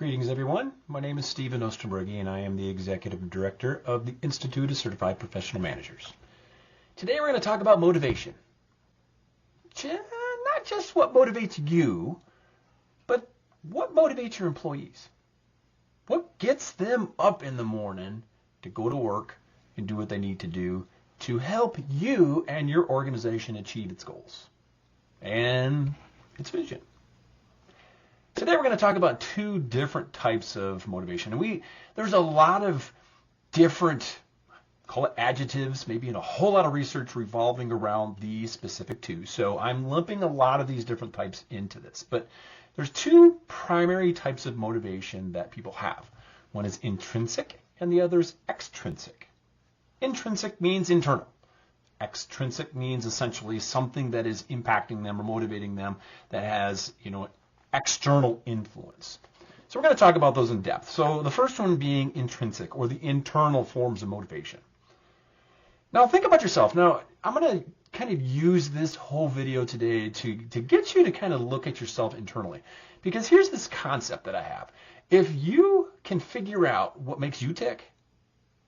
Greetings, everyone. My name is Oostenbrugge, and I am the Executive Director of the Institute of Certified Professional Managers. Today, we're going to talk about motivation. Not just what motivates you, but what motivates your employees. What gets them up in the morning to go to work and do what they need to do to help you and your organization achieve its goals and its vision. Today we're going to talk about two different types of motivation. And there's a lot of different, call it adjectives, maybe in a whole lot of research revolving around these specific two. So I'm lumping a lot of these different types into this. But there's two primary types of motivation that people have. One is intrinsic and the other is extrinsic. Intrinsic means internal. Extrinsic means essentially something that is impacting them or motivating them that has, external influence. So we're going to talk about those in depth. So the first one being intrinsic, or the internal forms of motivation. Now think about yourself. Now I'm going to kind of use this whole video today to get you to kind of look at yourself internally. Because here's this concept that I have. If you can figure out what makes you tick,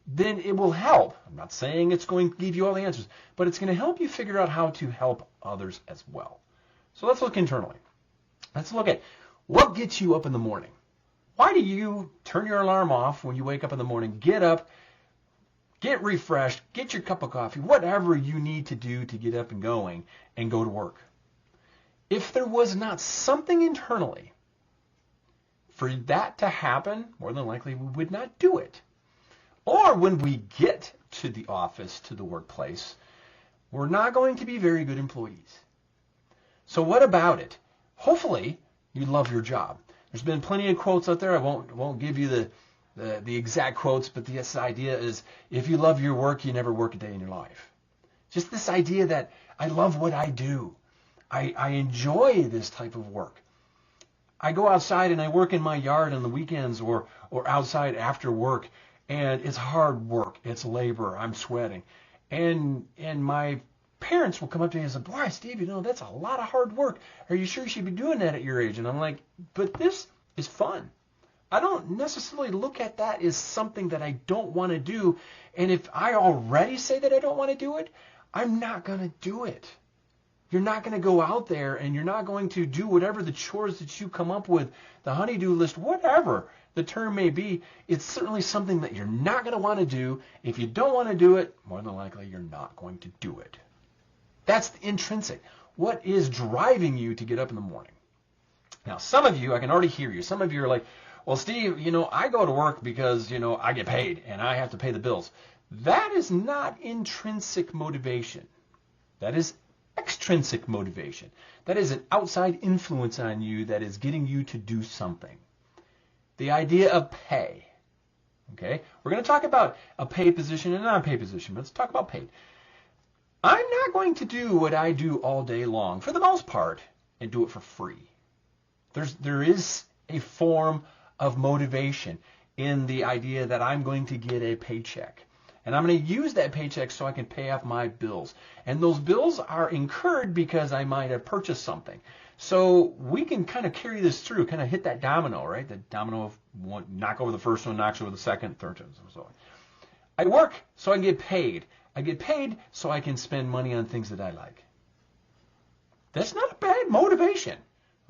then it will help. I'm not saying it's going to give you all the answers, but it's going to help you figure out how to help others as well. So let's look internally. Let's look at what gets you up in the morning. Why do you turn your alarm off when you wake up in the morning? Get up, get refreshed, get your cup of coffee, whatever you need to do to get up and going and go to work. If there was not something internally for that to happen, more than likely we would not do it. Or when we get to the office, to the workplace, we're not going to be very good employees. So what about it? Hopefully, you love your job. There's been plenty of quotes out there. I won't give you the exact quotes, but this idea is, if you love your work, you never work a day in your life. Just this idea that I love what I do. I enjoy this type of work. I go outside and I work in my yard on the weekends or outside after work, and it's hard work. It's labor. I'm sweating. And my parents will come up to me and say, boy, Steve, that's a lot of hard work. Are you sure you should be doing that at your age? And I'm like, but this is fun. I don't necessarily look at that as something that I don't want to do. And if I already say that I don't want to do it, I'm not going to do it. You're not going to go out there and you're not going to do whatever the chores that you come up with, the honey-do list, whatever the term may be. It's certainly something that you're not going to want to do. If you don't want to do it, more than likely you're not going to do it. That's the intrinsic. What is driving you to get up in the morning? Now, some of you, I can already hear you. Some of you are like, well, Steve, I go to work because, I get paid and I have to pay the bills. That is not intrinsic motivation. That is extrinsic motivation. That is an outside influence on you that is getting you to do something. The idea of pay. Okay? We're going to talk about a paid position and a non-paid position. Let's talk about paid. I'm not going to do what I do all day long, for the most part, and do it for free. There is a form of motivation in the idea that I'm going to get a paycheck. And I'm going to use that paycheck so I can pay off my bills. And those bills are incurred because I might have purchased something. So we can kind of carry this through, kind of hit that domino, right? The domino of one, knock over the first one, knocks over the second, third, and so on. I work so I can get paid. I get paid so I can spend money on things that I like. That's not a bad motivation,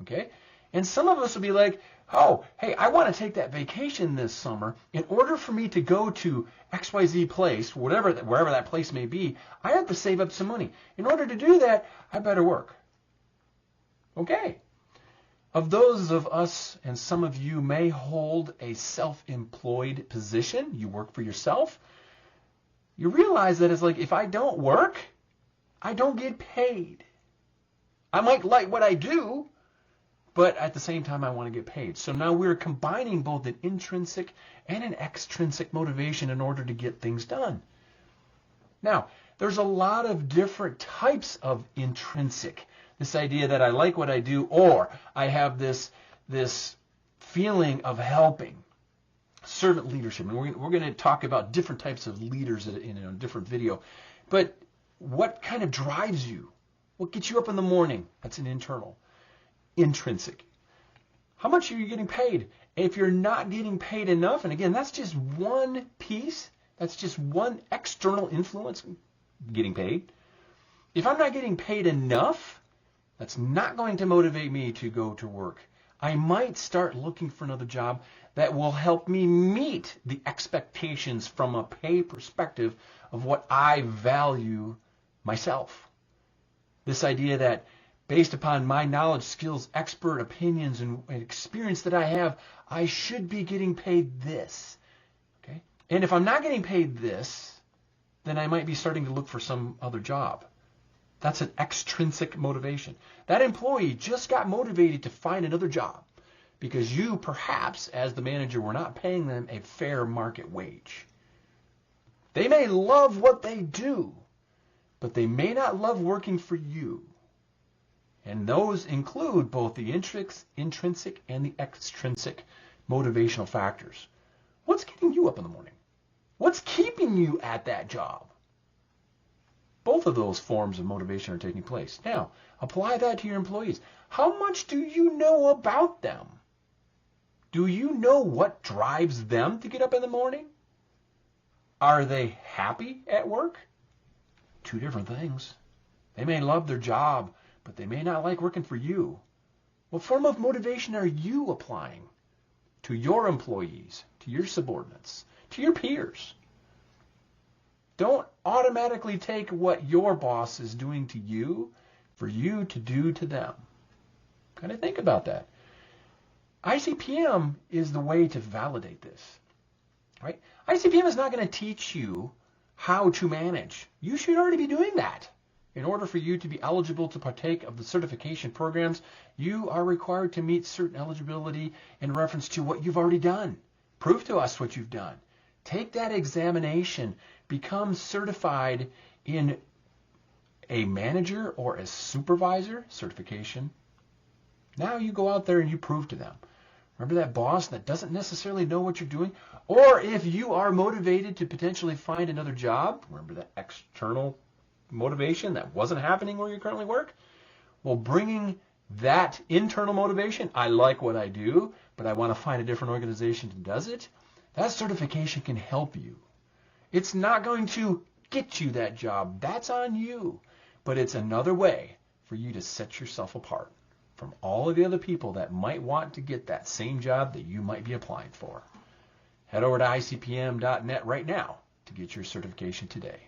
okay? And some of us will be like, oh, hey, I want to take that vacation this summer. In order for me to go to XYZ place, wherever that place may be, I have to save up some money. In order to do that, I better work. Okay. Of those of us, and some of you may hold a self-employed position, you work for yourself, you realize that it's like, if I don't work, I don't get paid. I might like what I do, but at the same time, I want to get paid. So now we're combining both an intrinsic and an extrinsic motivation in order to get things done. Now, there's a lot of different types of intrinsic. This idea that I like what I do, or I have this feeling of helping. Servant leadership, and we're going to talk about different types of leaders in a different video. But what kind of drives you? What gets you up in the morning? That's an internal. Intrinsic. How much are you getting paid? If you're not getting paid enough, and again, that's just one piece, that's just one external influence, getting paid. If I'm not getting paid enough, that's not going to motivate me to go to work. I might start looking for another job that will help me meet the expectations from a pay perspective of what I value myself. This idea that based upon my knowledge, skills, expert opinions, and experience that I have, I should be getting paid this. Okay? And if I'm not getting paid this, then I might be starting to look for some other job. That's an extrinsic motivation. That employee just got motivated to find another job because you, perhaps, as the manager, were not paying them a fair market wage. They may love what they do, but they may not love working for you. And those include both the intrinsic and the extrinsic motivational factors. What's getting you up in the morning? What's keeping you at that job? Both of those forms of motivation are taking place. Now, apply that to your employees. How much do you know about them? Do you know what drives them to get up in the morning? Are they happy at work? Two different things. They may love their job, but they may not like working for you. What form of motivation are you applying to your employees, to your subordinates, to your peers? Don't automatically take what your boss is doing to you for you to do to them. Kind of think about that. ICPM is the way to validate this. Right? ICPM is not going to teach you how to manage. You should already be doing that. In order for you to be eligible to partake of the certification programs, you are required to meet certain eligibility in reference to what you've already done. Prove to us what you've done. Take that examination. Become certified in a manager or a supervisor certification. Now you go out there and you prove to them. Remember that boss that doesn't necessarily know what you're doing? Or if you are motivated to potentially find another job, remember that external motivation that wasn't happening where you currently work? Well, bringing that internal motivation, I like what I do, but I want to find a different organization that does it, that certification can help you. It's not going to get you that job. That's on you. But it's another way for you to set yourself apart from all of the other people that might want to get that same job that you might be applying for. Head over to ICPM.net right now to get your certification today.